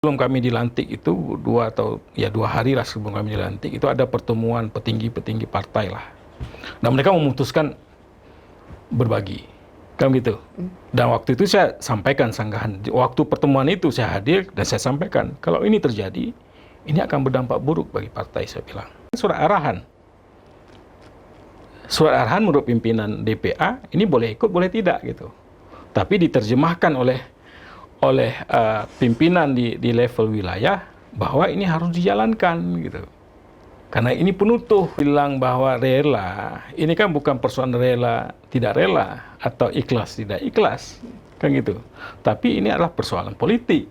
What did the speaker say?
Sebelum kami dilantik itu 2 hari lah sebelum kami dilantik itu ada pertemuan petinggi-petinggi partai lah. Dan mereka memutuskan berbagi, kan gitu. Dan waktu itu saya sampaikan sanggahan. Waktu pertemuan itu saya hadir dan saya sampaikan kalau ini terjadi, ini akan berdampak buruk bagi partai, saya bilang. Surat arahan menurut pimpinan DPA ini boleh ikut boleh tidak gitu. Tapi diterjemahkan oleh pimpinan di level wilayah bahwa ini harus dijalankan gitu. Karena ini penutuh bilang bahwa rela, ini kan bukan persoalan rela tidak rela atau ikhlas tidak ikhlas, kan gitu. Tapi ini adalah persoalan politik.